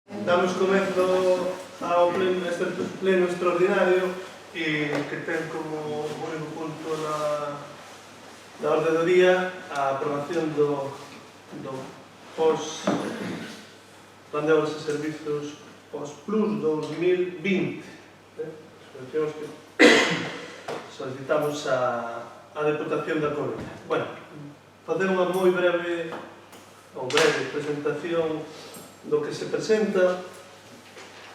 Damos comezo ao este pleno extraordinario que ten como único punto na orde do día a aprobación do Plan de Obras e Servizos POS-Plus 2020. Subvencións que solicitamos a Deputación da Coruña. Bueno, facer unha moi breve presentación do que se presenta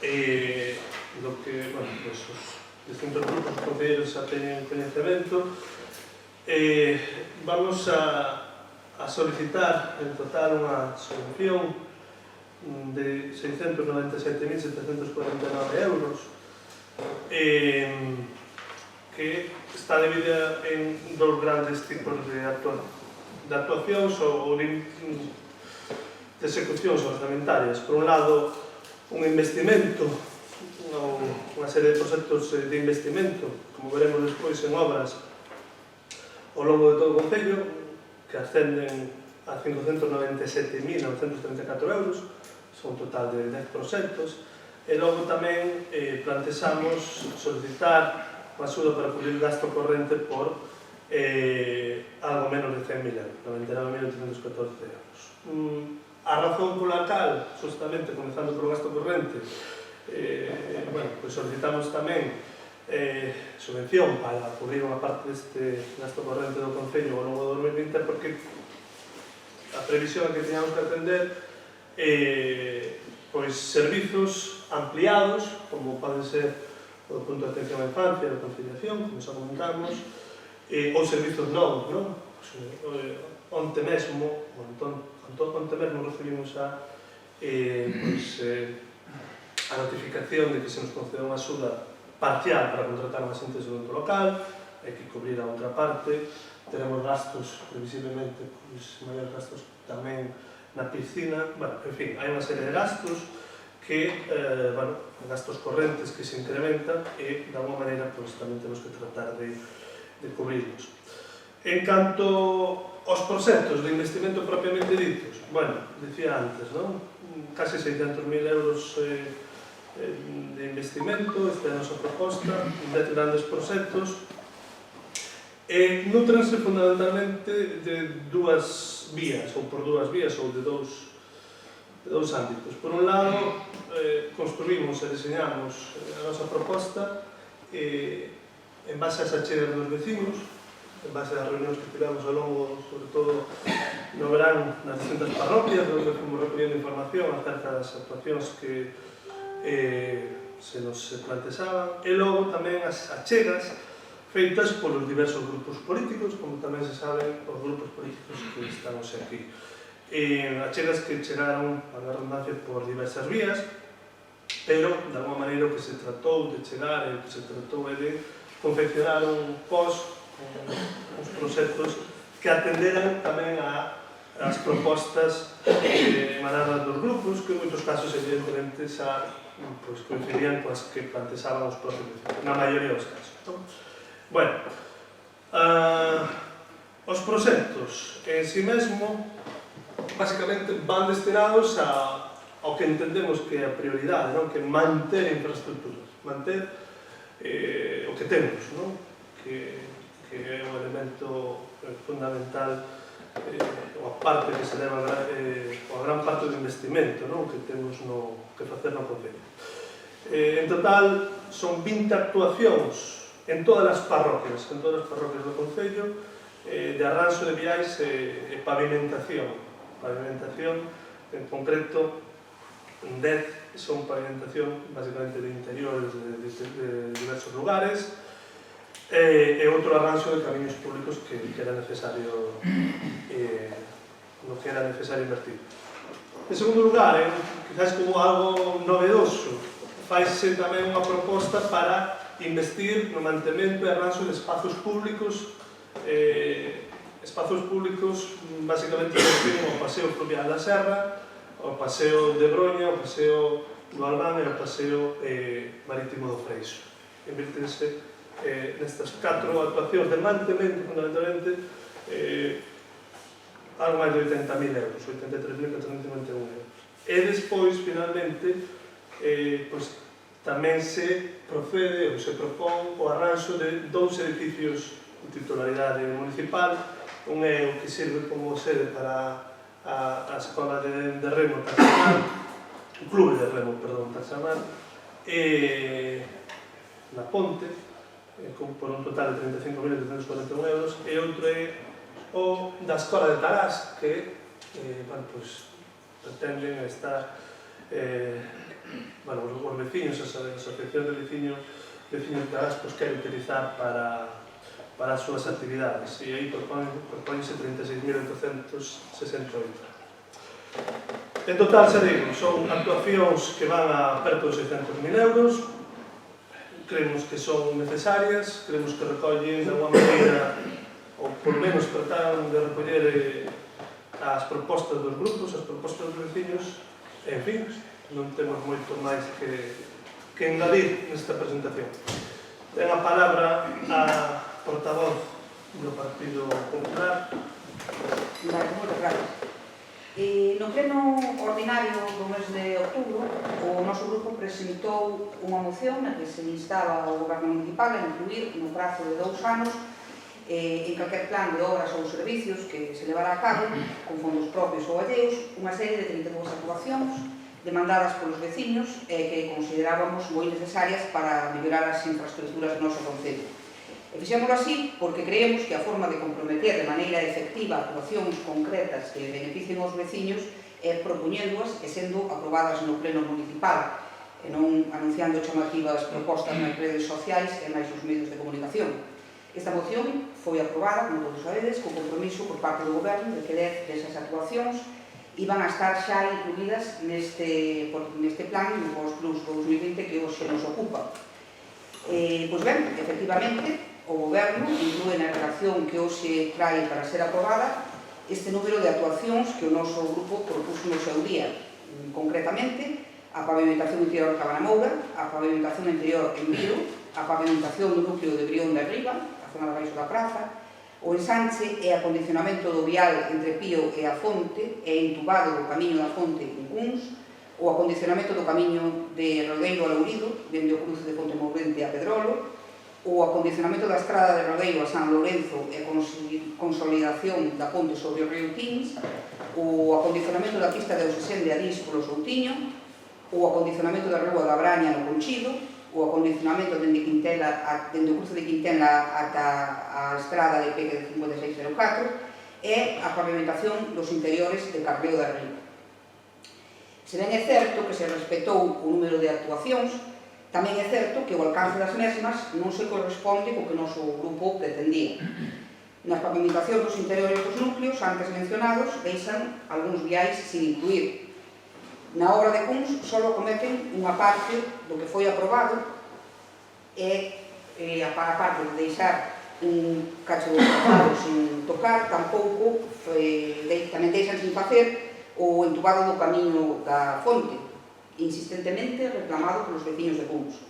e do que, bueno, pues, os distintos grupos concelleiros xa teñen coñecemento. Vamos a solicitar en total unha subvención de 697.749 euros que está dividida en dos grandes tipos de actuacións ou de execucións orzamentarias. Por un lado, un investimento, unha serie de proxectos de investimento, como veremos despois en obras ao longo de todo o concello, que ascenden a 597.934 euros, son un total de 10 proxectos, e logo tamén plantexamos solicitar unha axuda para cubrir o gasto corrente por algo menos de 100.000 euros, 99.814 euros. A razón pola cal, justamente, comenzando polo gasto corrente, pues solicitamos tamén subvención para cubrir unha parte deste gasto corrente do Concello ao longo do 2020, porque a previsión que teníamos que atender pois servizos ampliados, como poden ser o punto de atención á infancia, a conciliación, como xa comentamos, ou servizos novos, non? Onte mesmo recibimos a notificación de que se nos concede unha axuda parcial para contratar unha xente de outro local, hai que cubrir a outra parte, teremos gastos, previsiblemente, maiores gastos tamén na piscina, bueno, en fin, hai unha serie de gastos que, gastos correntes que se incrementan e, de alguma maneira, tamén temos que tratar de cubrirlos. En canto aos proxectos de investimento propiamente ditos, bueno, decía antes, non? Case 600.000 euros de investimento, esta é a nosa proposta, 10 grandes proxectos, e nutrense fundamentalmente de dúas vías, ou por dúas vías, ou de dous ámbitos. Por un lado, construímos e diseñamos a nosa proposta en base ás achegas dos vecinos, en base ás reunións que tivemos ao longo, sobre todo no verán, nas distintas parroquias, onde fomos recollendo información acerca das actuacións que se nos plantexaban, e logo tamén as achegas feitas polos diversos grupos políticos, como tamén se saben os grupos políticos que estamos aquí. Achegas que chegaron, a la redundancia, por diversas vías, pero, de alguma maneira, o que se tratou de chegar e o que se tratou é de confeccionar un POS, uns proxectos que atenderan tamén ás propostas emanadas dos grupos, que en moitos casos, evidentemente, xa coincidían coas que plantexaban os propios vecinos, na maioría dos casos. Bueno, os proxectos en si mesmo, basicamente, van destinados ao que entendemos que é a prioridade, que é manter infraestructuras, manter o que temos, que é un elemento fundamental, ou a parte que se leva, ou a gran parte do investimento que temos que facer no Concello. En total, son 20 actuacións en todas as parroquias do Concello, de arranxo de viais e pavimentación. Pavimentación, en concreto, 10 son pavimentación, basicamente, de interiores de diversos lugares, e outro arranxo de camiños públicos que era necesario invertir. En segundo lugar, quizás como algo novedoso, faise tamén unha proposta para investir no mantemento e arranxo de espazos públicos, basicamente o Paseo Fluvial da Serra, o Paseo de Broña, o Paseo do Albán e o Paseo Marítimo do Freixo. Invertirse nestas 4 actuacións de mantemento, fundamentalmente, algo máis de 80.000 euros, 83.451 euros. E despois, finalmente, tamén se procede ou se propón o arranxo de 2 edificios de titularidade municipal. Un é o que sirve como sede para a escola de remo Taxamar, o clube de remo, perdón, Taxamar, na Ponte, por un total de 35.841 euros, e outro é o da escola de Tarás, que pretenden estar os veciños, a asociación de veciños de Tarás quere utilizar para as súas actividades, e aí propónense 36.868. En total, xa digo, son actuacións que van a perto de 600.000 euros. Creemos que son necesarias, creemos que recollen de alguma maneira, ou por menos tratan de recoller as propostas dos grupos, as propostas dos veciños. En fin, non temos moito máis que engadir nesta presentación. Ten a palabra a portavoz do Partido Popular. Moitas gracias. No pleno ordinario do mes de outubro, o noso grupo presentou unha moción na que se instaba ao Goberno Municipal a incluir no prazo de 2 anos en calquer plan de obras ou servicios que se levará a cabo, con fondos propios ou alleos, unha serie de 32 actuacións demandadas polos veciños e que considerábamos moi necesarias para mellorar as infraestructuras do noso concello. E fixémoslo así porque creemos que a forma de comprometer de maneira efectiva actuacións concretas que beneficien aos veciños é propoñéndoas e sendo aprobadas no pleno municipal e non anunciando chamativas propostas nas redes sociais e máis nos medios de comunicación. Esta moción foi aprobada, como todos sabedes, con compromiso por parte do Goberno de que 10 desas actuacións iban a estar xa incluídas neste plan do Post-Plus 2020 que hoxe nos ocupa. Pois ben, efectivamente, o Goberno inclúe na redacción que hoxe trae para ser aprobada este número de actuacións que o noso grupo propuso no seu día. Concretamente, a pavimentación interior de Cabanamoura, a pavimentación interior en Viro, a pavimentación do núcleo de Brión de Arriba, a zona de baixo da praza, o ensanche e acondicionamento do vial entre Pío e a Fonte e entubado do camiño da Fonte en Cuns, o acondicionamento do camiño de Rodeiro a Lourido, dende o cruce de Ponte Mourente a Pedrolo, o acondicionamento da estrada de Rodeiro a San Lourenzo e a consolidación da ponte sobre o río Tins, o acondicionamento da pista de Osesén de Adís polo Soutiño, o acondicionamento da Rúa da Braña no Conchido, o acondicionamento dende o cruce de Quintela ata a estrada de Peque de 5604 e a pavimentación dos interiores de Carreo de Arriba. Se ben é certo que se respetou o número de actuacións, tamén é certo que o alcance das mesmas non se corresponde co que o noso grupo pretendía. Nas pavimentacións dos interiores dos núcleos antes mencionados deixan algúns viais sin incluir. Na obra de Cuns só cometen unha parte do que foi aprobado e a parte de deixar un cacho de trazado sin tocar, tampouco tamén deixan sin facer o entubado do camiño da Fonte, insistentemente reclamado polos veciños de Cuns.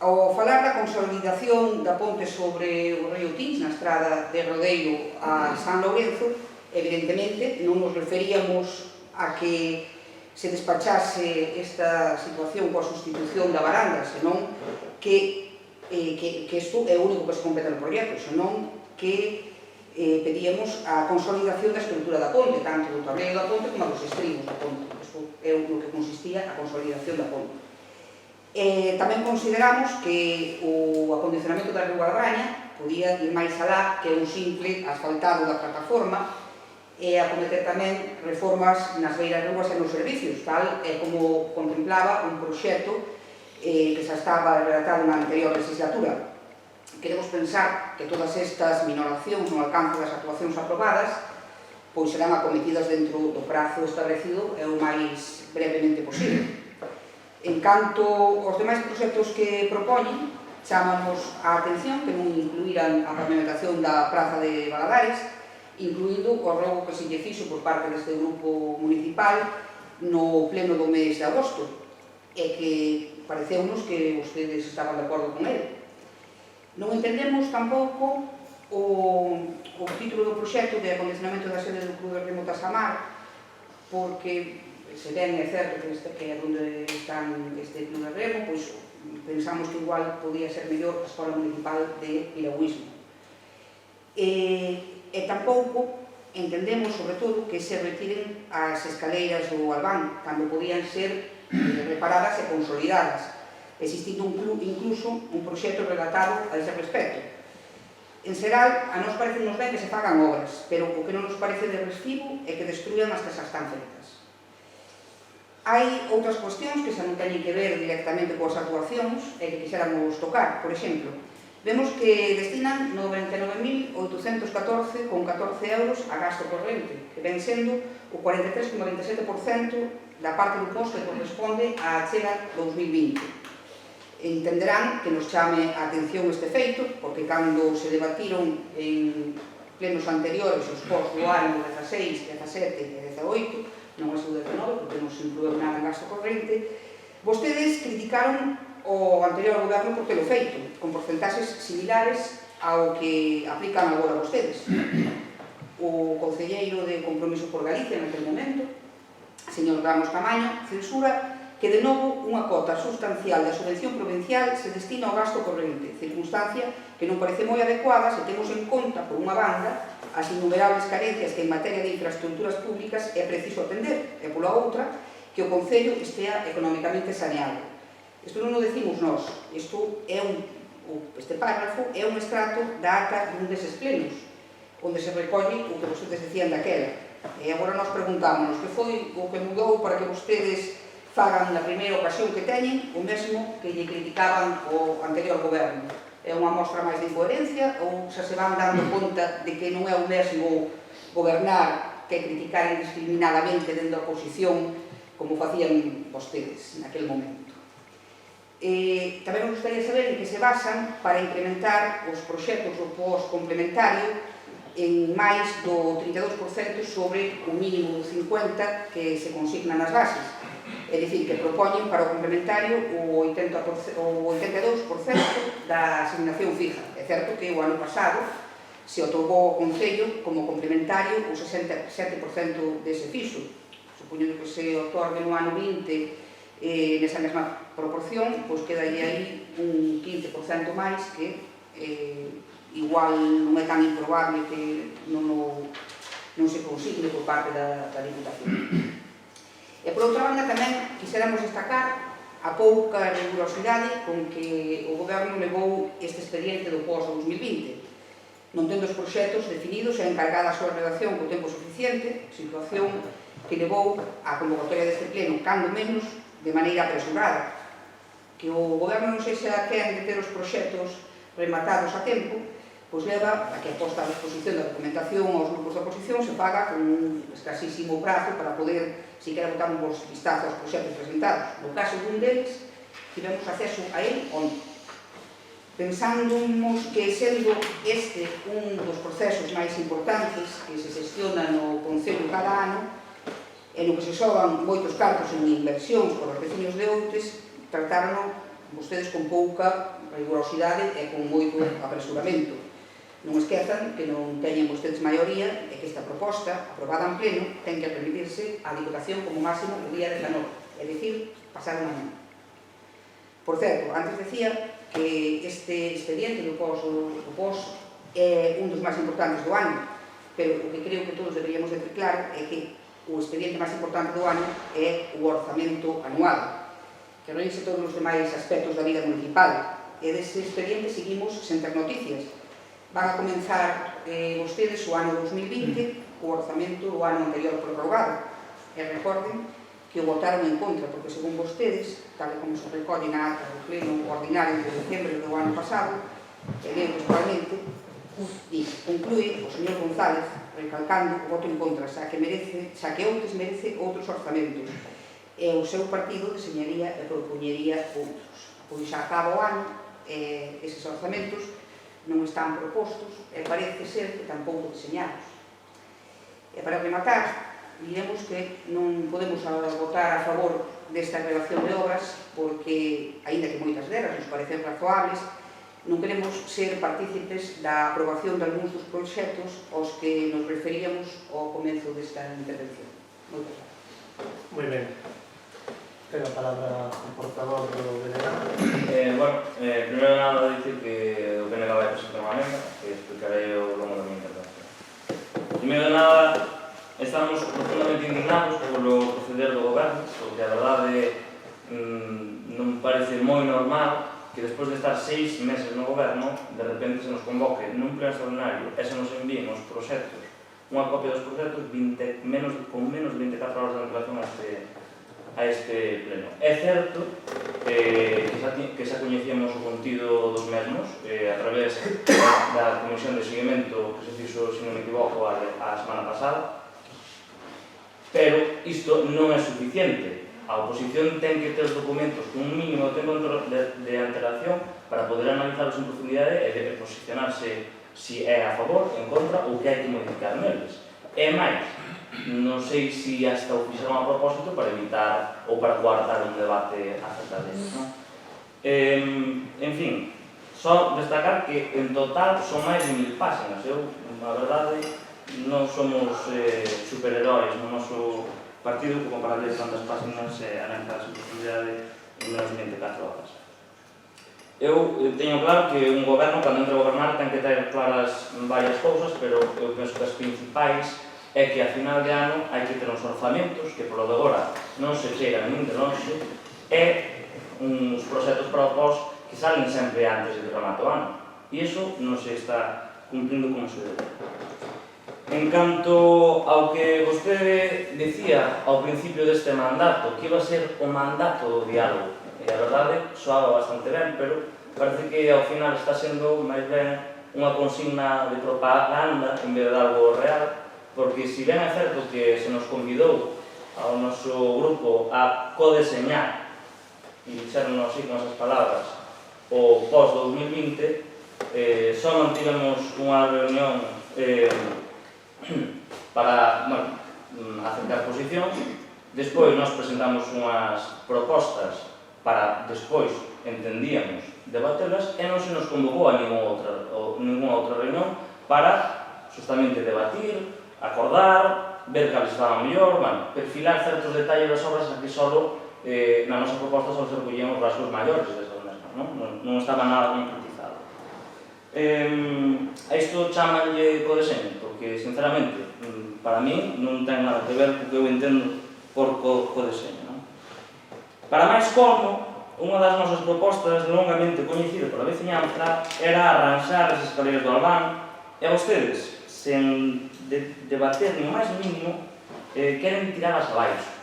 Ao falar da consolidación da ponte sobre o río Tins, na estrada de Rodeiro a San Lourenzo, evidentemente non nos referíamos a que se despachase esta situación coa sustitución da baranda, senón que isto é o único que se completa no proxecto, senón que pedíamos a consolidación da estrutura da ponte, tanto do tablero da ponte como dos estribos da ponte. Isto é o que consistía a consolidación da ponte. Tamén consideramos que o acondicionamento da Rúa da Braña podía ir máis alá que un simple asfaltado da plataforma e acometer tamén reformas nas beiras rúas e nos servicios, tal como contemplaba un proxecto que xa estaba redactado na anterior legislatura. Queremos pensar que todas estas minoracións no alcance das actuacións aprobadas pois serán acometidas dentro do prazo establecido e o máis brevemente posible. En canto aos demais proxectos que propoñen, chamamos a atención que non incluíran a pavimentación da praza de Valadares, incluído o rogo que se lle fixo por parte deste grupo municipal no pleno do mes de agosto, e que pareceunos que vostedes estaban de acordo con ele. Non entendemos tampouco o título do proxecto de acondicionamento da sede do Club de Remo Taxamar, porque se ben é certo que é onde están este club de remo, pois pensamos que igual podía ser mellor a Escola Municipal de Piragüismo. E tampouco entendemos, sobre todo, que se retiren as escaleiras do Albán, cando podían ser reparadas e consolidadas, existindo incluso un proxecto relatado a ese respecto. En xeral, a nos parece ben que se fagan obras, pero o que non nos parece de recibo é que destruyan as que xa están feitas. Hai outras cuestións que xa non teñen que ver directamente coas actuacións e que quixéramos tocar. Por exemplo, vemos que destinan 99.814,14 euros a gasto corrente, que ven sendo o 43,27% da parte do posto que corresponde á chega 2020. Entenderán que nos chame a atención este feito, porque cando se debatiron en plenos anteriores os postos do ano 16, 17 e 18, non é o 19, porque non se inclueu nada en gasto corrente, vostedes criticaron o anterior goberno por telo feito, con porcentaxes similares ao que aplican agora vostedes. O concelleiro de Compromiso por Galicia, naquele momento, señor Ramos Camaño, censura que de novo unha cota sustancial da subvención provincial se destina ao gasto corrente, circunstancia que non parece moi adecuada se temos en conta, por unha banda, as innumerables carencias que en materia de infraestructuras públicas é preciso atender, e pola outra, que o Concello estea económicamente saneado. Isto non o decimos nós, este párrafo é un extracto da ata dun deses plenos, onde se recolle o que vostedes decían daquela. E agora nos preguntámonos que foi o que mudou para que vostedes fagan na primeira ocasión que teñen o mesmo que lle criticaban o anterior goberno. É unha mostra máis de incoherencia ou xa se van dando conta de que non é o mesmo gobernar que criticar indiscriminadamente dentro da oposición como facían vostedes naquele momento? Tamén me gustaría saber en que se basan para incrementar os proxectos do post complementario en máis do 32% sobre o mínimo do 50% que se consigna nas bases. É dicir, que propoñen para o complementario o 82% da asignación fija. É certo que o ano pasado se otorgou ao Concello como complementario o 67% dese fixo. Supoño que se otorgue no ano 20 nesa mesma proporción, pois quedalle aí un 15% máis que igual non é tan improbable que non se consigne por parte da Diputación. E por outra banda tamén quixéramos destacar a pouca rigurosidade con que o Goberno levou este expediente do pós-2020, non tendo os proxectos definidos e encargada a súa redacción co tempo suficiente, situación que levou a convocatoria deste pleno, cando menos, de maneira apresurada. Que o Goberno non sexa quen de ter os proxectos rematados a tempo, pois leva a que a posta a disposición da documentación aos grupos da oposición se paga con un escasísimo prazo para poder, siquiera, botar un vistazo aos proxectos presentados. No caso dun deles, tivemos acceso a él onde. Pensamos que, sendo este un dos procesos máis importantes que se xestiona no Concello cada ano, e no que se xogan moitos cartos en inversións por os veciños de Outes, trataron vostedes con pouca rigurosidade e con moito apresuramento. Non esquezan que non teñen vostedes maioría e que esta proposta, aprobada en pleno, ten que remitirse á Diputación como máximo o día 19, é dicir, pasado mañana. Por certo, antes decía que este expediente do POS é un dos máis importantes do ano, pero o que creo que todos deberíamos de ter claro é que o expediente máis importante do ano é o orzamento anual, que reúne todos os demais aspectos da vida municipal. E deste expediente seguimos sen ter noticias. Van a comenzar vostedes o ano 2020 o orzamento do ano anterior prorrogado. E recorden que o votaron en contra, porque según vostedes, tal como se recolle na ata do pleno ordinario de decembro do ano pasado, e leo textualmente, conclúe o señor González recalcando o voto en contra, xa que Outes merece outros orzamentos, e o seu partido deseñaría e propoñería outros. Pois xa acaba o ano, eses orzamentos non están propostos e parece ser que tampouco deseñados. E para rematar, diremos que non podemos votar a favor desta relación de obras porque, aínda que moitas delas nos parecen razoables, non queremos ser partícipes da aprobación de algúns dos proxectos aos que nos referíamos ao comezo desta intervención. Moitas gracias. Moi ben. Ten a palabra o portavoz do BNG. Primeiro nada dicir que o BNG vai presentar unha emenda que explicarei ao longo da minha intervención. Primeiro de nada, estamos profundamente indignados polo proceder do goberno, porque a verdade non parece moi normal que despois de estar 6 meses no goberno, de repente se nos convoque nun pleno extraordinario e se nos envíen os proxectos, unha copia dos proxectos con menos de 24 horas de antelación a este pleno. É certo que xa coñecíamos o contido dos mesmos a través da comisión de seguimento que se fixo, se non me equivoco, a semana pasada, pero isto non é suficiente. A oposición ten que ter os documentos con un mínimo de tempo de antelación para poder analizarlos en profundidade e de posicionarse se é a favor, en contra ou que hai que modificar neles. E máis, non sei se hasta o fixeron a propósito para evitar ou para guardar un debate acerca deles, non? En fin, só destacar que en total son máis de 1000 páxinas. Eu, a verdade, non somos superheróis no noso partido como para ler tantas páxinas e analizar a profundidade en menos de 24 horas. Eu teño claro que un goberno, cando entra a gobernar, ten que ter claras varias cousas, pero eu penso que as principais é que a final de ano hai que ter uns orzamentos que polo de agora non se chegan nin de longe e uns proxectos para o pós que salen sempre antes de remate o ano. E iso non se está cumplindo como se debe. En canto ao que vostede decía ao principio deste mandato, que iba a ser o mandato do diálogo, e a verdade soaba bastante ben, pero parece que ao final está sendo máis ben unha consigna de propaganda en vez de algo real, porque si ben é certo que se nos convidou ao noso grupo a codeseñar, e dixeron así con esas palabras, o pós-2020, só mantivemos unha reunión para acercar posicións. Despois nos presentamos unhas propostas para despois, entendíamos, debatelas e non se nos convocou a ninguna outra reunión para justamente debatir, acordar, ver cales estaban mellor, perfilar certos detalles das obras a que só na nosa proposta só se recollían os rasgos maiores desas mesmas, non estaba nada concretizado. A isto chamanlle codeseño, porque, sinceramente, para mí non ten nada que ver co que eu entendo por codeseño. Para máis colmo, unha das nosas propostas longamente coñecida pola veciñanza era arranxar as escaleras do Albán e a vostedes, sen debater ni o máis mínimo, queren tiralas abaixo.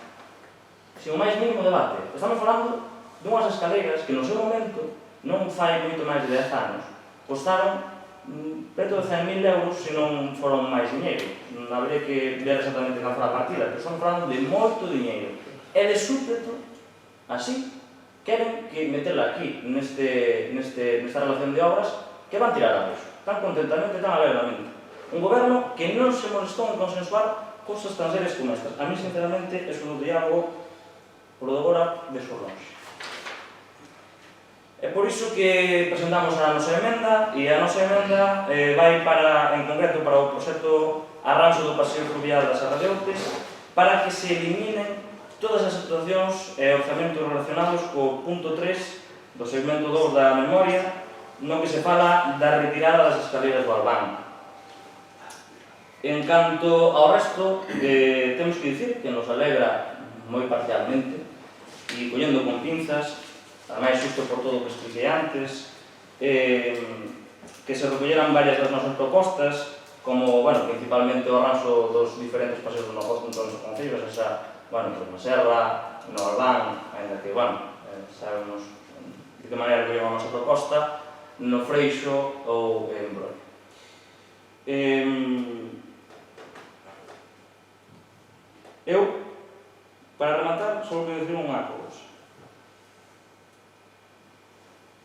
Sen o máis mínimo debate. Estamos falando dunhas escaleiras que no seu momento, non fai moito máis de 10 anos, costaron preto de 100.000 euros se non foron máis diñeiro. Habería que ver exactamente cal fora a partida, pero estamos falando de moito diñeiro. E de súpeto, así, queren que metela aquí, nesta relación de obras, que van tirar abaixo, tan contentamente, tan alegremente. Un goberno que non se molestou en consensuar cousas tan serias como estas. A mí, sinceramente, eso do diálogo, polo de agora, vexo longe. É por iso que presentamos a nosa emenda, e a nosa emenda vai en concreto para o proxecto arranxo do paseo fluvial da Serra de Outes, para que se eliminen todas as actuacións e orzamentos relacionados co punto 3 do segmento 2 da memoria, no que se fala da retirada das escaleiras do Albán. En canto ao resto, temos que dicir que nos alegra moi parcialmente, e collendo con pinzas, ademais xusto por todo o que expliquei antes, que se recolleran varias das nosas propostas, como, principalmente o arranxo dos diferentes paseos do noso concello, esa, na Serra, no Albán, ainda que, sabemos de que maneira que a nosa proposta, no Freixo ou en Broi. Eu, para rematar, só quero dicir unha cousa.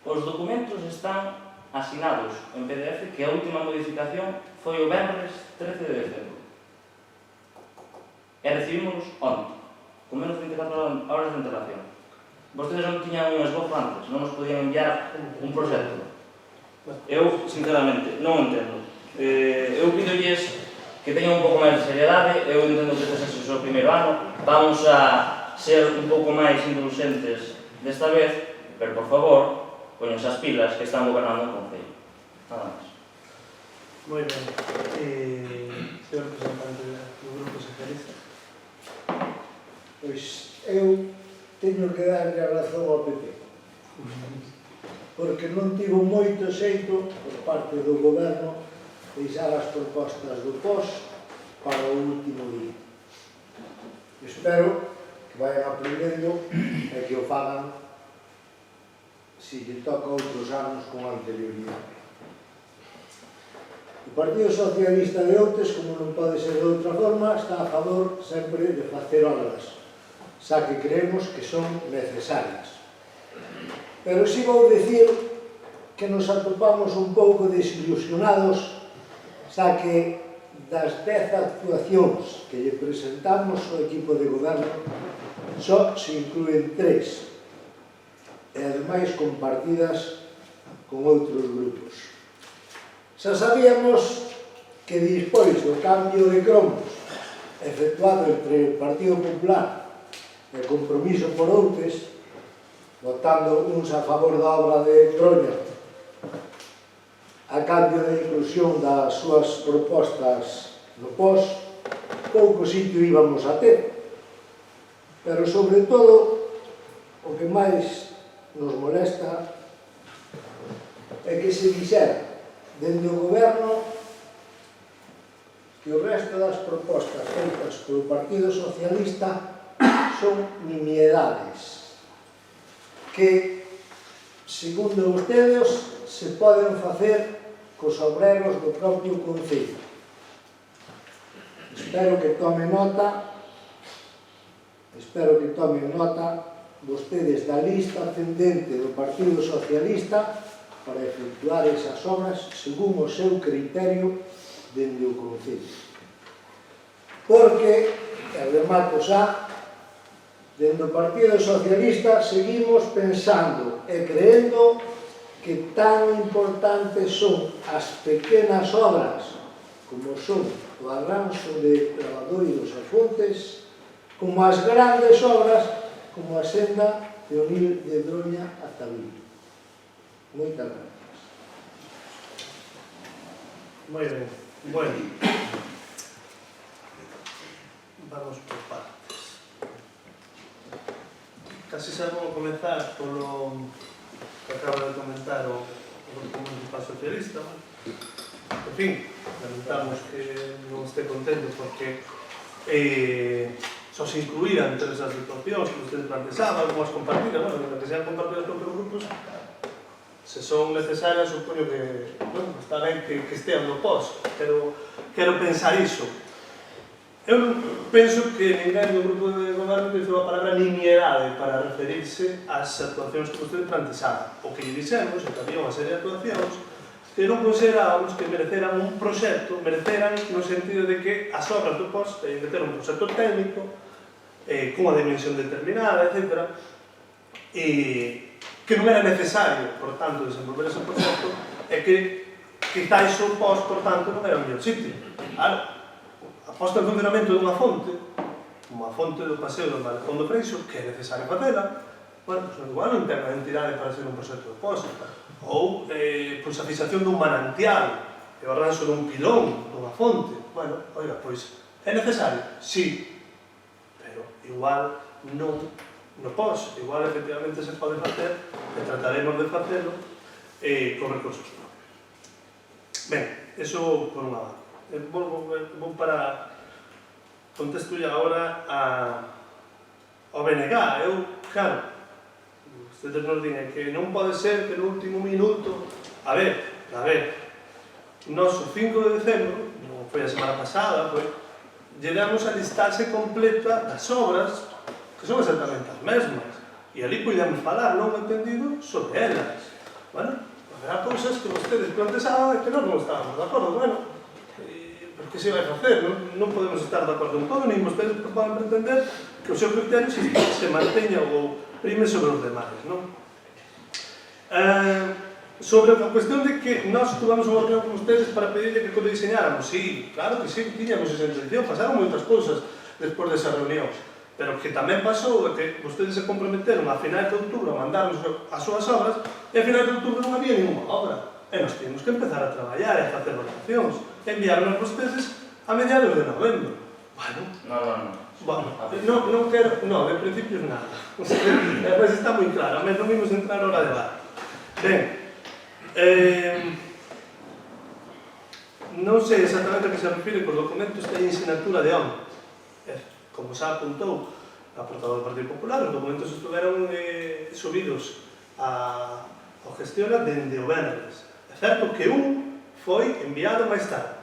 Os documentos están asinados en PDF, que a última modificación foi o venres 13 de decembro. E recibímolos onte, con menos de 24 horas de antelación. Vostedes non tiñan un esbozo antes, non nos podían enviar un proxecto. Eu, sinceramente, non entendo. Eu pidolles que teñan un pouco máis de seriedade. Eu entendo que este é o primeiro ano, vamos a ser un pouco máis indulgentes desta vez, pero por favor, poñense as pilas que están gobernando o Concello. Nada máis. Moi ben. Señor representante do Grupo Socialista. Pois eu teño que darlle a razón ao PP, porque non tivo moito xeito por parte do goberno deixar as propostas do POS para o último día. Espero que vayan aprendendo e que o fagan se lle toca outros anos con anterioridade. O Partido Socialista de Outes, como non pode ser de outra forma, está a favor sempre de facer obras, xa que creemos que son necesarias. Pero si vou dicir que nos atopamos un pouco desilusionados, xa que das 10 actuacións que lle presentamos ao equipo de goberno só se incluen 3, e ademais compartidas con outros grupos. Xa sabíamos que despois do cambio de cromos efectuado entre o Partido Popular e o Compromiso por Outes, votando uns a favor da obra de Troña a cambio da inclusión das súas propostas no POS, pouco sitio íbamos a ter. Pero, sobre todo, o que máis nos molesta é que se dixera dende o goberno que o resto das propostas feitas polo Partido Socialista son nimiedades que, segundo vostedes, se poden facer cos obreros do propio Concello. Espero que tomen nota vostedes da lista ascendente do Partido Socialista para efectuar esas obras según o seu criterio dende o Concello. Porque, e remato xa, dende o Partido Socialista seguimos pensando e creendo que tan importantes son as pequenas obras como son o arranxo de Lavadoiros e Fontes, como as grandes obras como a senda de unir de Droña a Tabiño. Moitas gracias. Moi ben. Bueno, vamos por partes. Casi xa vamos a comenzar polo que acaba de comentar o Grupo Municipal Socialista. En fin, lamentamos que non este contento porque só se incluían todas as situacións que ustedes planteaban, algunhas compartidas, bueno, que sean compartidas por outros grupos, se son necesarias, supoño que, bueno, está ben que estean no POS, quero pensar iso. Eu penso que ninguén do grupo de goberno utilizou a palabra nimiedade para referirse ás actuacións que vostedes planteaban. O que lle dixemos é que había unha serie de actuacións que non considerábamos que mereceran un proxecto, mereceran no sentido de que as obras do POS teñen que ter un proxecto técnico, cunha dimensión determinada, etc. E que non era necesario, por tanto, desenvolver ese proxecto, e que quizáis o POS, por tanto, non era o mellor sitio. Claro, a posta en funcionamento dunha fonte, como a fonte do paseo do Malecón do Freixo, que é necesario facela, bueno, pues, igual non ten a entidade para ser un proxecto de POS, ou pois, a fixación dun manantial, e o arranxo dun pilón, dunha fonte, bueno, oiga, pois, é necesario? Sí, pero igual non no POS, igual efectivamente se pode facer e trataremos de facelo con recursos propios. Ben, eso por unha banda. Vou para contesto agora ao BNG. Eu, claro, ustedes nos digan que non pode ser que no último minuto, a ver, nos o 5 de decembro, non foi a semana pasada, lle damos a listaxe completa das obras que son exactamente as mesmas, e ali podemos falar longo entendido sobre elas. Bueno, haberá cousas que vostedes planteaban e que nós non estábamos de acordo, bueno, porque se vai facer, non podemos estar de acordo en todo, nin vostedes poden pretender que o seu criterio se manteña ou prime sobre os demais, non? Sobre a cuestión de que nós tuvamos unha reunión con ustedes para pedirle que codiseñáramos, sí, claro que sí, tiñamos esa intención, pasaron moitas cousas despois desa reunión, pero que tamén pasou que ustedes se comprometeron a finais de outubro a mandarnos as súas obras e a finais de outubro non había ninguna obra e nos tínhamos que empezar a traballar e a facer votacións e enviaron ustedes a mediados de novembro. Bueno, non quero, non, de principios nada. Mas está moi claro, mas non vimos entrar hora de bar. Ben, non sei exactamente a que se refire cos documentos que hai en sinatura de ONU. Como xa apuntou a portavoz do Partido Popular, os documentos estuveron subidos ao Gestiona dende o Venres. É certo que un foi enviado máis tarde,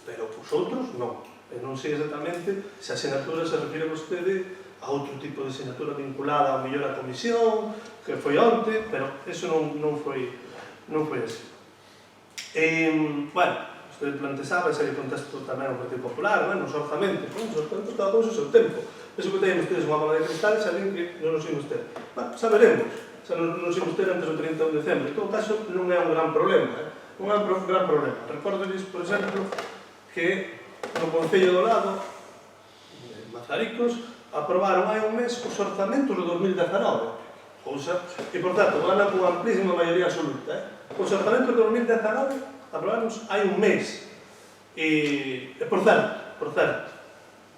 pero os outros non. E non sei exactamente se a sinatura se refire a vostede a outro tipo de sinatura vinculada ao mellor a comisión, que foi onte, pero eso non foi así. Bueno, usted plantexaba ese contexto tamén ao Partido Popular, os orzamentos, cada cousa o seu tempo. Eso que teñen ustedes unha bola de cristal, saben que non nos imos ter. Bueno, xa veremos, xa non nos imos ter antes do 31 de decembro. En todo caso, non é un gran problema, non é un gran problema. Recórdoles, por exemplo, que no Concello do Lado, de Mazaricos, aprobaron hai un mes os orzamentos do 2019. Cousa que, por certo, ganan con amplísima maioría absoluta. Os orzamentos do 2019 aprobaron hai un mes. E, por certo,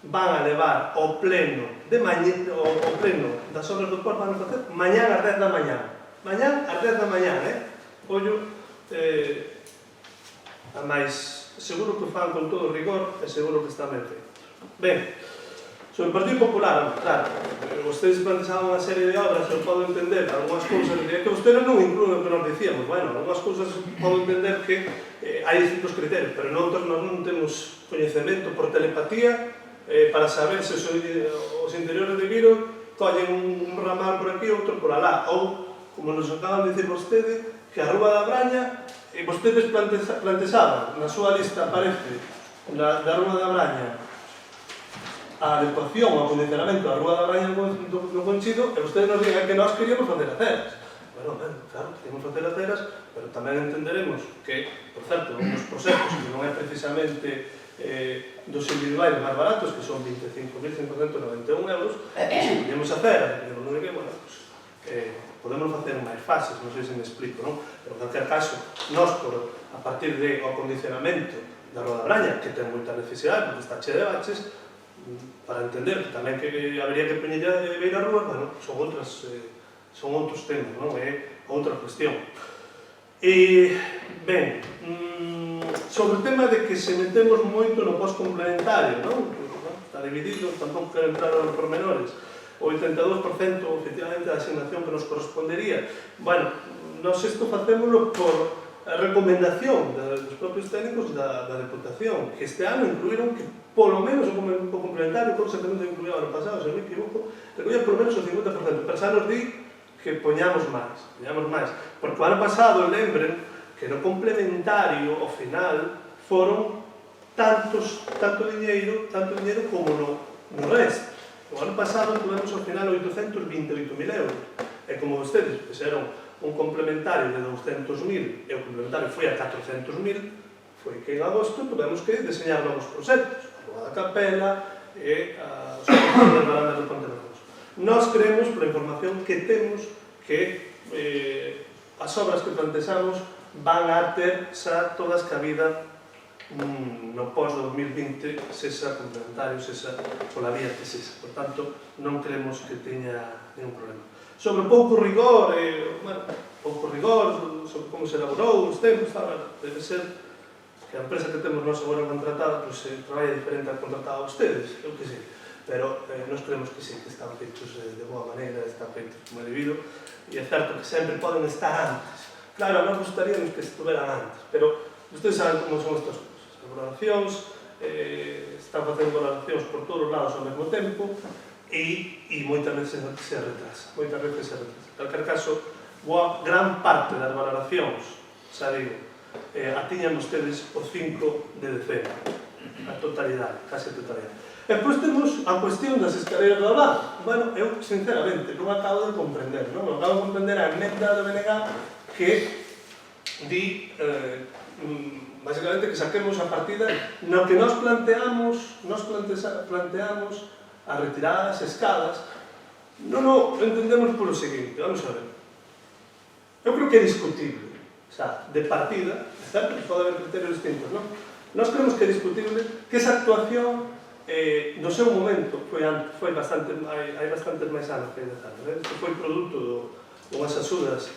van a levar ao pleno das obras do Porto, van a facer mañán ás 10 da mañán. Mañán ás 10 da mañán, ollo, a máis seguro que fan con todo rigor e seguro que está ben feito. Ben, sobre o Partido Popular, claro, vostedes plantexaban unha serie de obras, eu podo entender algunhas cousas, que vostedes non incluen o que nos dicíamos, bueno, algunhas cousas podo entender que hai distintos criterios, pero nós non temos coñecemento por telepatía para saber se os interiores de Viro collen un ramal por aquí e outro por alá, ou, como nos acaban de dicir vostede, que a Rúa da Braña, vostedes plantexaban, na súa lista aparece da Rúa da Braña a adecuación ao acondicionamento da Rúa da Braña no Conchido, e vostedes nos digan que nós queríamos facer aceras. Bueno, claro, queríamos facer aceras, pero tamén entenderemos que, por certo, uns proxectos que non é precisamente dos individuais máis baratos, que son 25.591 euros, se podemos hacer, pero non é que, bueno, podemos facer máis fases, non sei se me explico, non? Pero, en calquer caso, nós, a partir do acondicionamento da Rúa da Braña, que ten moita necesidade, porque está chea de baches, para entender que tamén que habería que poñer a beira a rúa, bueno, son outros temas, non? É outra cuestión. E, ben, sobre o tema de que se metemos moito no post-complementario, non? Está dividido, tampouco quero entrar nos pormenores. O 82% efectivamente da asignación que nos correspondería. Bueno, nós isto facémoslo por a recomendación dos propios técnicos da Deputación, que este ano incluíron que polo menos o complementario, cousa que non se incluía ano pasado, se non me equivoco, recollía polo menos o 50%, pero xa nos di que poñamos máis, porque o ano pasado, lembren, que no complementario, ao final, foron tanto diñeiro como no resto. O ano pasado tuvemos ao final 828.000 euros, e como vostedes fixeron un complementario de 200.000 e o complementario foi a 400.000, foi que en agosto tuvemos que deseñar novos proxectos, a Rúa da Capela e as barandas do Ponte de Rosa. Nós creemos, pola información que temos, que as obras que plantexamos van a ter xa todas cabida no pós-2020, sexa complementario, sexa pola vía que sexa. Por tanto, non creemos que teña ningún problema. Sobre pouco rigor, sobre como se elaborou os tempos, debe ser que a empresa que temos nós agora contratada traballa diferente a contratada a ustedes, eu que sei, pero nós creemos que sí, que están feitos de boa maneira, están feitos como é debido, e é certo que sempre poden estar antes. Claro, nós gustaríamos que estuveran antes, pero ustedes saben como son estas cousas. As valoracións, están facendo valoracións por todos os lados ao mesmo tempo, e moitas veces se retrasa. En calquer caso, boa gran parte das valoracións, xa digo, a tiñan ustedes o 5 de decembro, a totalidade, case a totalidade. E depois temos a cuestión das escaleras do Abad. Bueno, eu, sinceramente, non acabo de comprender, non acabo de comprender a emenda do BNG que di basicamente que saquemos a partida no que nos planteamos a retirar as escadas. Non entendemos polo seguinte, vamos a ver. Eu creo que é discutible, de partida, é certo que pode haber criterios distintos, non? Nós creemos que é discutible que esa actuación no seu momento foi bastante, hai bastantes máis anos que hai 10 anos, isto foi produto dunhas axudas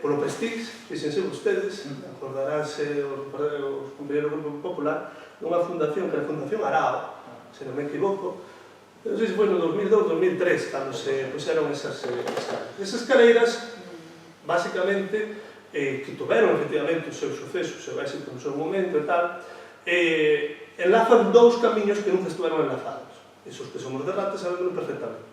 polo Prestige, fíxense vostedes, acordaránse os compañeros do Grupo Popular, dunha fundación que era a Fundación Arao, se non me equivoco, non sei se foi no 2002-2003 cando se puseron esas escaleiras. Esas escaleiras, basicamente, que tuveron efectivamente o seu suceso, o seu éxito no seu momento e tal, enlazan dous camiños que nunca estuveron enlazados. Esos que somos de Rate sabemos perfectamente.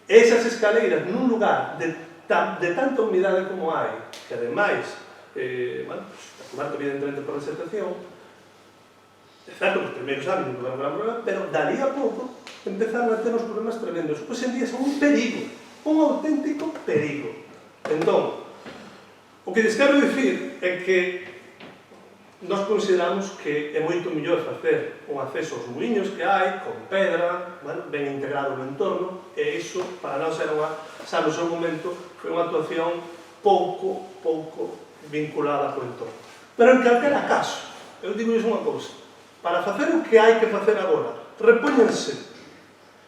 Esas escaleiras nun lugar de tanta humidade como hai, que ademais, está coberto evidentemente por vegetación, é certo, nos primeiros anos non tuveron gran problema, pero dali a pouco empezaron a ter uns problemas tremendos. Pois en día son un perigo, un auténtico perigo. Entón, o que lles quero dicir é que nós consideramos que é moito mellor facer un acceso aos muiños que hai, con pedra, ben integrado no entorno, e iso, para nós, era xa no seu momento, foi unha actuación pouco vinculada co entorno. Pero en calquera caso, eu digo iso unha cousa, para facer o que hai que facer agora, repóñanse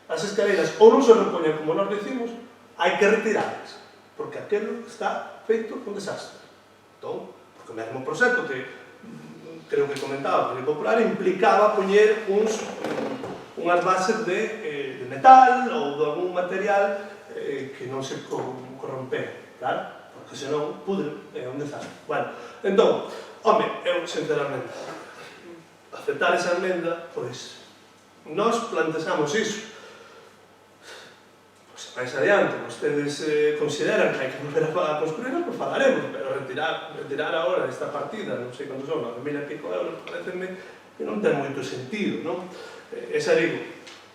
as escaleiras ou non se repoñan como nós decimos, hai que retiralas, porque aquilo está feito un desastre. Entón, porque o mesmo proxecto que creo que comentaba o Partido Popular implicaba poñer unhas bases de metal ou de algún material que non se corrompera, claro? Porque senón pudre, é un desastre. Bueno, entón, home, eu sinceramente aceptar esa enmenda, pois nós plantexamos iso. Pois máis adiante, vostedes consideran que hai que volver a construirlo, pois falaremos, pero retirar agora esta partida, non sei quantos son, 9.000 e pico euros, pareceme que non ten moito sentido, non? Esa digo,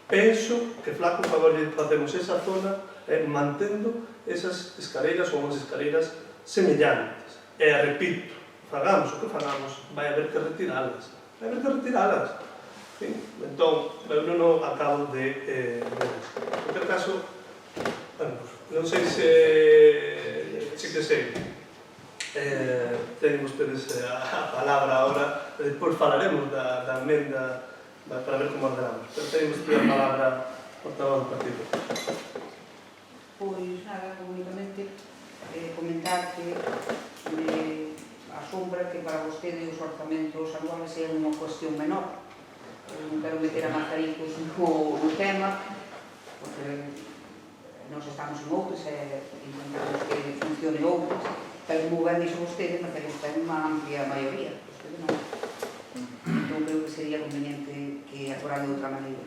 penso que flaco favor lle facemos esa zona mantendo esas escaleiras ou unhas escaleiras semellantes. E repito, fagamos o que fagamos, vai haber que retiralas. Vai haber que retiralas. Entón, eu non acabo de ver isto. En qualquer caso, non sei se que sei. Teñen ustedes a palabra agora, despois falaremos da emenda para ver como ordenamos. Pero teñen ustedes a palabra portavoz do partido. Pois nada, únicamente comentar que me asombra que para vostede os orzamentos anuales sean unha cuestión menor. Non quero meter a Mazaricos no tema, porque nós estamos en outros e intentamos que funcione outros, pero como ben dixo vostede, Mazaricos ten unha amplia maioría. Vostede non. Entón creo que sería conveniente que actuara de outra maneira.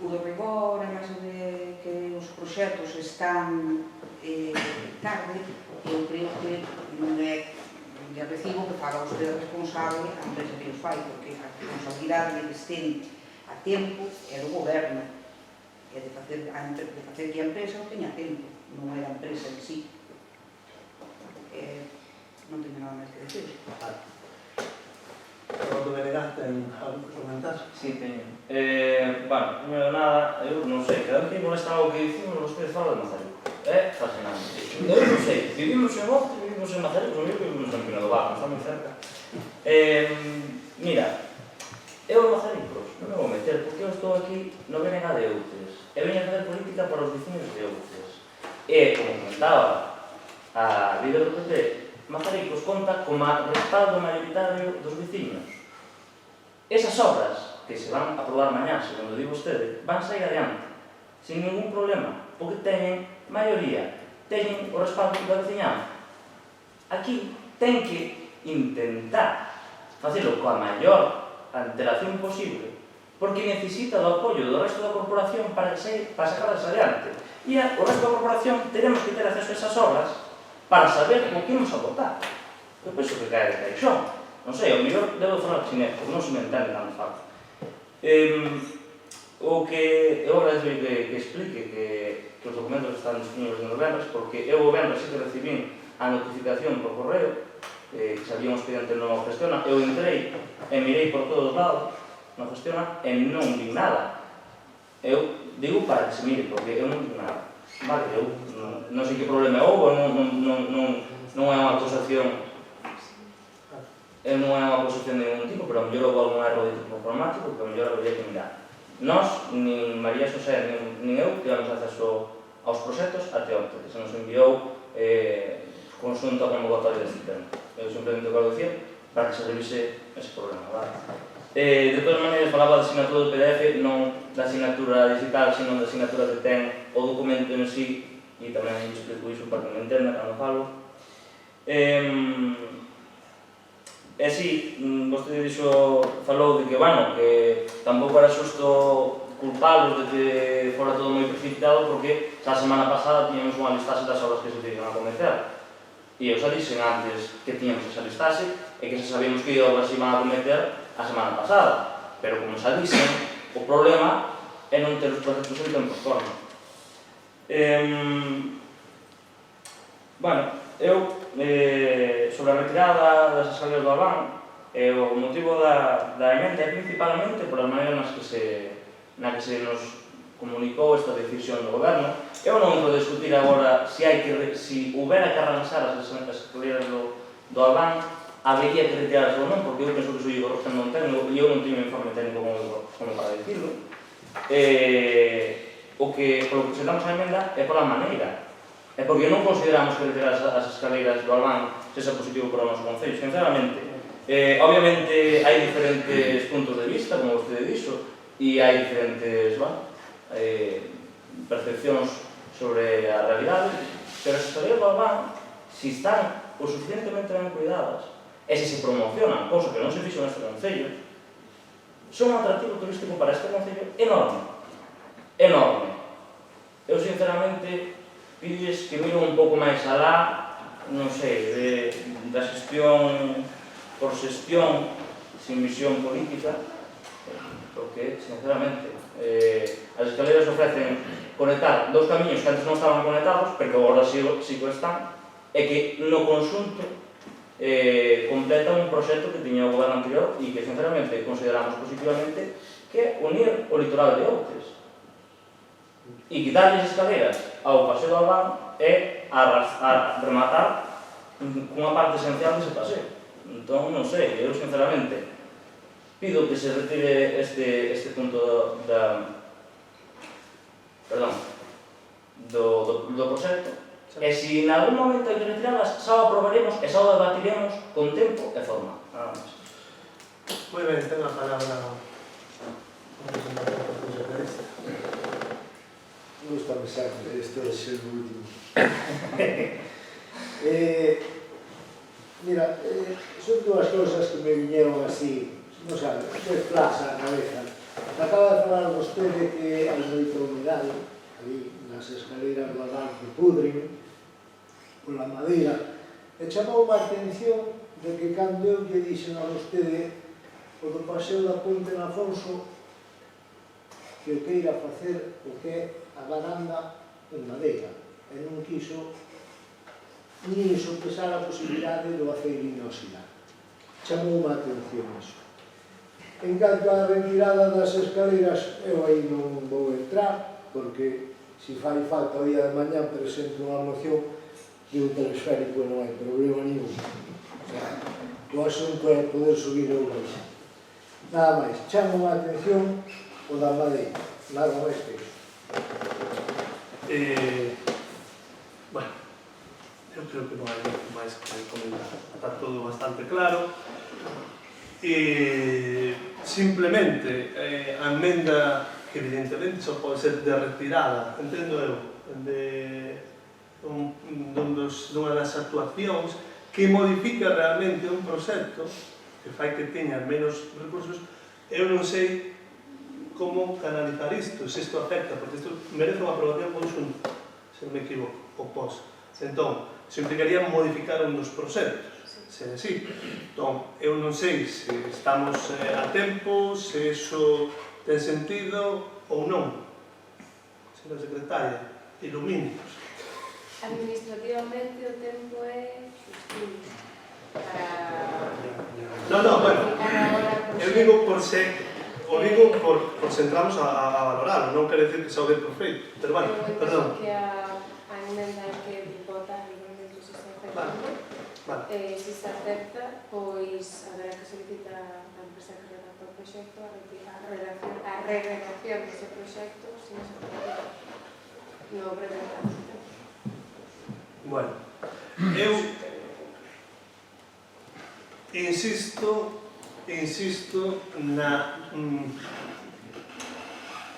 O do rigor, además de que os proxectos están tarde, eu creo que non é de recibo que faga vostede responsable a empresa que os fai, porque a responsabilidade de que estén a tempo é do goberno, é de facer que a empresa o teña tempo, non é a empresa en sí. Non teño nada máis que decir. Roberto Venegas, ten algo que comentar? Sí, teño. Bueno, primero nada, eu non sei, cada vez que molesta algo que dicimos, vostedes falan de Mazaricos. É fascinante. Eu non sei, vivimos en Monte, vivimos en Mazaricos, o mismo vivimos en Pino do Bar, está moi cerca. Mira, eu en Mazaricos non me vou meter, porque eu estou aquí no BNG de Outes. E veño a fazer política para os vecinos de Outes. E, como comentaba a líder do PP, Mazaricos conta como respaldo mayoritario dos vecinos. Esas obras que se van a aprobar mañá, segundo di vostede, van sair adiante, sin ningún problema, porque teñen maioría, teñen o respaldo da veciñanza. Aquí ten que intentar facelo coa maior antelación posible, porque necesita o apoio do resto da corporación para sacarlas adiante. E o resto da corporación teremos que ter acceso a esas obras para saber o que imos a votar. Eu penso que cae de caixón. Non sei, ao mellor debo falar chinés, porque non se me entende tanto fácil. O O que eu agradezo que explique que os documentos están disponibles nos venres, porque eu o venres sí que recibín a notificación por correo que se había un expediente no Gestiona. Eu entrei e mirei por todos lados no Gestiona e non vi nada. Eu digo para que se mire, porque eu non vi nada. Vale, eu non sei que problema houve, non é unha acusación de ningún tipo, pero a mellor houve algún erro de tipo informático que a mellor habría que mirar. Nós, nin María Xosé, nin eu, tivemos acceso aos proxectos até onte, que se nos enviou consunto a convocatoria deste tema. Eu simplemente quero dicir para que se revise ese problema, vale? De todas maneiras, falaba da asignatura do PDF, non da asignatura digital, sino da asignatura que ten o documento en sí, e tamén explico iso para que me entenda cando falo. E si, vostede falou de que, bueno, que tampouco era xusto culpalos de que fora todo moi precipitado porque xa a semana pasada tiñamos unha listaxe das obras que se tiñan a cometer. E eu xa dixen antes que tiñamos esa listaxe e que xa sabíamos que obras se iban a cometer a semana pasada. Pero, como xa dixen, o problema é non ter os proxectos en tempo forma. Bueno, eu, sobre a retirada das escaleras do Albán, o motivo da emenda é principalmente por as maneiras na que se nos comunicou esta decisión do goberno. Eu non vou discutir agora se houbera que arranxar as escaleras do Albán, habería que retirarse ou non, porque eu penso que soy o Roxen non ten, e eu non teño informe técnico como para decirlo. O que, polo que presentamos a emenda, é pola maneira. É porque non consideramos que retirar as escaleiras do Albán sexa positivo para o noso concello, sinceramente. Obviamente, hai diferentes puntos de vista, como vostede dixo, e hai diferentes percepcións sobre a realidade, pero as escaleiras do Albán, se están o suficientemente ben cuidadas, e se promocionan, cousa que non se fixo neste concello, son un atractivo turístico para este concello enorme. Enorme. Eu, sinceramente, pides que miro un pouco máis alá, non sei, da xestión por xestión, sin visión política, porque, sinceramente, as escaleras ofrecen conectar dous camiños que antes non estaban conectados, pero agora sí que están, e que no conxunto completa un proxecto que tiña o goberno anterior e que, sinceramente, consideramos positivamente que é unir o litoral de Outes. E quitarles escaleras ao paseo do Albán é a rematar cunha parte esencial dese paseo. Entón, non sei, eu, sinceramente, pido que se retire este punto do proxecto. E se en algún momento hai que retirarlas, xa o aprobaremos e xa o debatiremos con tempo e forma. Nada máis. Moi ben, ten a palabra o representante do Consello Socialista. Gústame sempre, este é o último. Mira, son dúas cousas que me viñeron así, non sabe, de flash á cabeza. Acaba de falar vostede que hai moita humidade ali nas escaleras do Albán que pudren pola madeira, e chamou a atención de que cando eu lle dixen a vostede o do paseo da Ponte en Afonso que o queira facer o que é a baranda en madeira, e non quiso nin sopesar a posibilidade do aceiro inoxidado. Chamou a atención iso. En canto á retirada das escaleras, eu aí non vou entrar, porque se fai falta o día de mañá presento unha moción de un telesférico non hai problema ningún. O asunto é poder subir ou baixar. Nada máis, chamo a atención o da madeira, nada máis que iso. Bueno, eu creo que non hai moito máis que comentar. Está todo bastante claro. Simplemente, a emenda que evidentemente só pode ser de retirada, entendo eu, dunha das actuacións que modifica realmente un proxecto que fai que teña menos recursos. Eu non sei como canalizar isto, se isto afecta, porque isto merece unha aprobación conxunta, se non me equivoco, o pos. Entón, se implicaría modificar un dos proxectos, se é así. Entón, eu non sei se estamos a tempo, se iso ten sentido ou non? Señora secretaria, ilumínenos. Administrativamente o tempo é justiño para... Bueno, eu digo por se entramos a valorarlo, non quere decir que xa o dé por feito, pero bueno, perdón. que a emenda que votar igualmente se está aceptando, se se acepta, pois haberá que solicitar a empresa que redacta o proxecto a redacción dese proxecto sin esa aprobación. No breve plazo. Bueno, eu insisto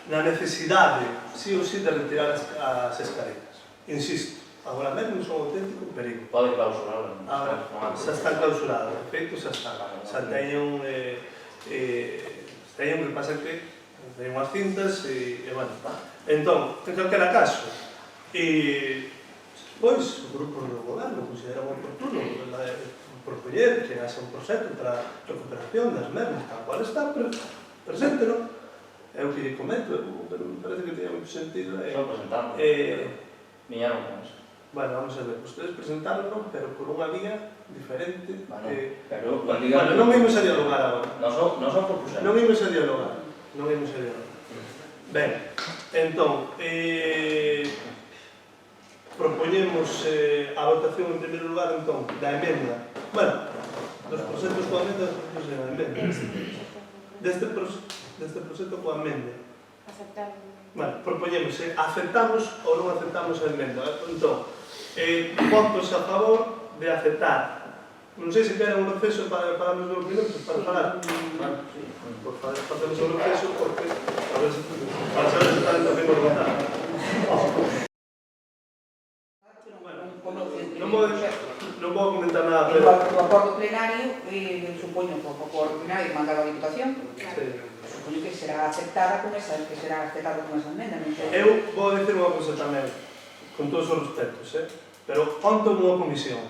na necesidade, sí ou sí, de retirar as escaleras. Insisto, agora mesmo son un auténtico perigo. Pode clausurarlo. Agora, xa están clausurados, de feito xa están. Xa teñen que pasa que teñen unhas cintas e, bueno, entón, en calquera caso, pois, o grupo do goberno considera oportuno propoñer que haxa un proxecto para a recuperación das mesmas, tal cual está, presente, non? É o que lle comento, pero me parece que tiña moito sentido. Só presentamos. Viñaron con eso. Bueno, vamos a ver, ustedes presentaron, pero por unha vía diferente. Pero, non imos a dialogar agora. Non son propusemos. Non imos a dialogar. Ben, entón, propoñemos a votación en primeiro lugar, entón, da emenda. Bueno, dos proxectos coa emenda, dos proxectos da emenda. Deste proxecto coa emenda. Aceptar. Bueno, propoñemos, aceptamos ou non aceptamos a emenda. Entón, votos a favor de aceptar. Non sei se queren un receso para darnos 2 minutos para falar. Por favor, facemos un receso porque para saber se están tamén por votar. Non vou comentar nada, pero... O acordo plenario, supoño que o acordo plenario mandado a Diputación, supoño que será aceptada con esa emenda. Eu vou dicir unha cosa tamén, con todos os respetos, pero onte unha comisión,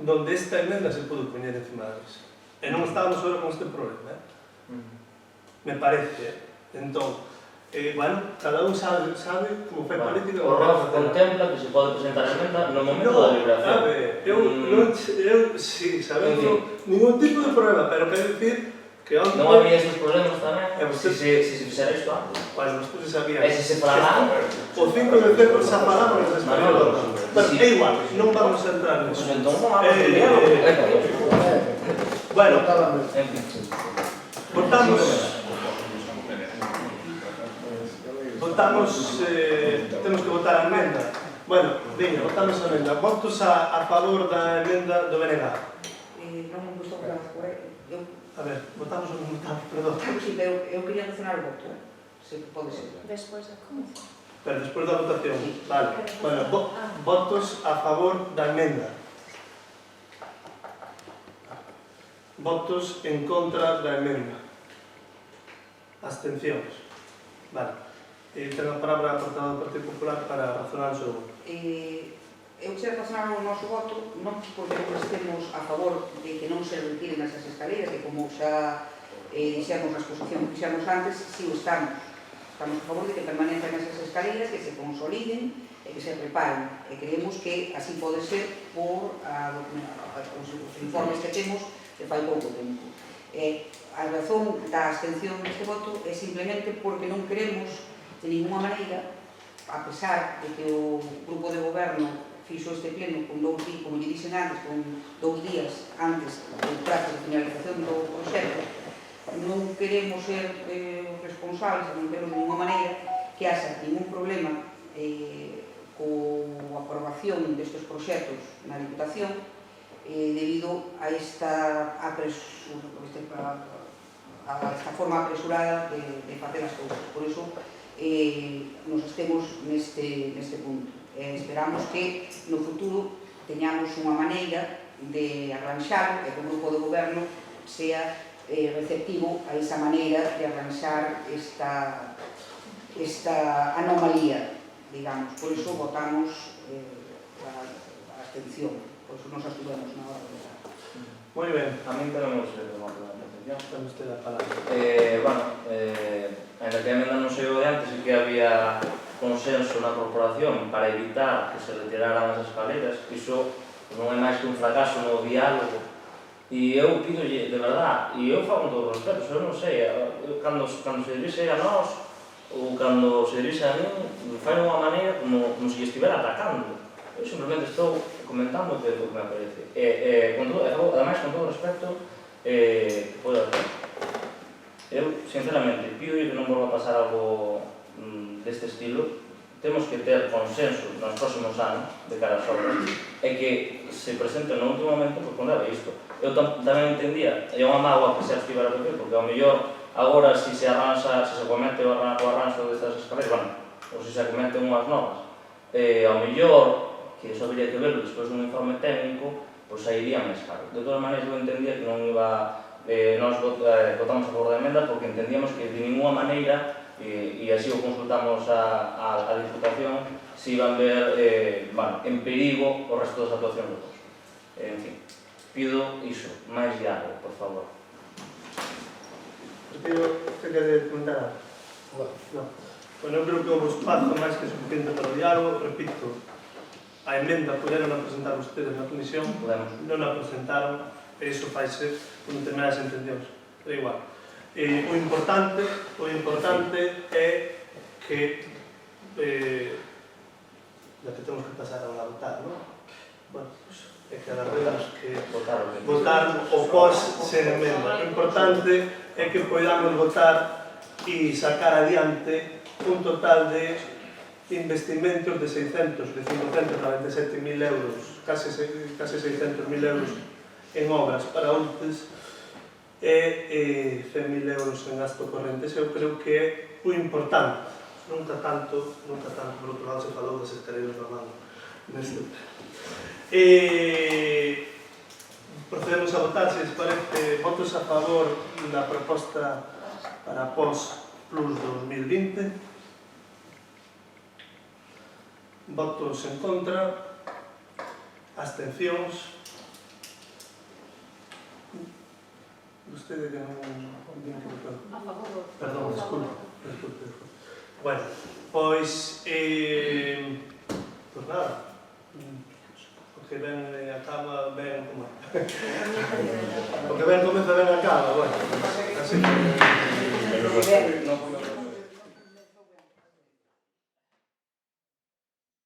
donde esta emenda se pode poñer encima da mesa. E non estábamos agora con este problema, me parece, entón, bueno, cada un sabe como fai política. O ROF contempla que se pode presentar a emenda no momento da deliberación. Eu, sí, sabendo, ningún tipo de problema, pero quero dicir que onte... Non había estes problemas tamén, se se fixera isto antes. Bueno, vostedes sabían. E se se falará? O 5 de decembro xa falamos nas españolas. Pero é igual, non vamos a entrar nisso. Entón, vamos a diálogo. Bueno, En fin, temos que votar a emenda. Bueno, veña, votamos a emenda. Votos a favor da emenda do BNG. Non me gustou que por aí. A ver, votamos o votamos, perdón. Sí, pero eu quería mencionar o voto, se pode ser. Despois da comisión. Pero despois da votación, vale. Bueno, votos a favor da emenda. Votos en contra da emenda. Abstencións. Vale. Ten a palabra a portavoz do Partido Popular para razonar o seu voto. Eu quero razonar o noso voto, non porque non estemos a favor de que non se retiren esas escaleras, que como xa dixemos na exposición que fixamos antes, si o estamos. Estamos a favor de que permanezcan esas escaleras, que se consoliden e que se reparen. E creemos que así pode ser por os informes que temos que fai pouco tempo. A razón da abstención deste voto é simplemente porque non queremos de ninguna maneira, a pesar de que o grupo de goberno fixo este pleno con 2 días, como lle dixen antes, con 2 días antes do prazo de finalización do proxecto, non queremos ser responsables, non queremos de ninguna maneira que haxa ningún problema coa aprobación destes proxectos na Diputación debido a esta forma apresurada de facer as cousas. Por iso, nos estemos neste punto. Esperamos que no futuro teñamos unha maneira de arranxar e que o grupo de goberno sea receptivo a esa maneira de arranxar esta anomalía, digamos. Por iso votamos a abstención, por iso nos abstuvemos na hora de votar. Moi ben. A mí tenemos de voto de abstención. ten usted a palabra. Bueno, ainda que a emenda non saiu de antes, sí que había consenso na corporación para evitar que se retiraran as escaleras. Iso non é máis que un fracaso no diálogo. E eu pidolle, de verdad, e eu fago con todo o respeto, eu non sei, cando se dirixe a nós, ou cando se dirixe a mí, fai unha maneira como se lle estivera atacando. Eu simplemente estou comentando o que me aparece. Ademais, con todo o respeto que pode hacer. Eu, sinceramente, pido que non volva a pasar algo deste estilo. Temos que ter consenso nos próximos anos de cara ás obras e que se presente no último momento por poner isto. Eu tamén entendía, é unha mágoa que se activara o PP, porque ao mellor agora se comete o arranxo destas escaleras, bueno, ou se cometen unhas novas, ao mellor, que iso habría que verlo despois dun informe técnico, pois sairía máis caro. De todas maneiras, eu entendía que non iba, nós votamos a favor da emenda porque entendíamos que de ninguna maneira, e así o consultamos a Diputación, se iban ver en perigo o resto das actuacións do posto. En fin, pido iso, máis diálogo, por favor. Usted quere comentar algo? Non. Bueno, eu creo que houve espazo máis que suficiente para o diálogo. Repito, a emenda poderon a presentar ustedes na comisión, non a presentaron, e iso faise con determinadas intencións. Pero igual. O importante é que ya que temos que pasar a votar, non? Bueno, é que agardemos que votar o pos sen emenda. O importante é que podamos votar e sacar adiante un total de investimentos de 547.000 euros, case 600.000 euros en obras para UTES e 100.000 euros en gasto corrente. Eu creo que é o importante. Nunca tanto, por outro lado, se falou das escaleras da mano neste pleno. Procedemos a votar, se les parece, votos a favor da proposta para POS Plus 2020, votos en contra, abstencións. Vostede que non... A favor. Perdón, desculpe. Bueno, pois nada, o que ven acaba, ven como é. O que ven comeza, ven acaba, bueno. Así que...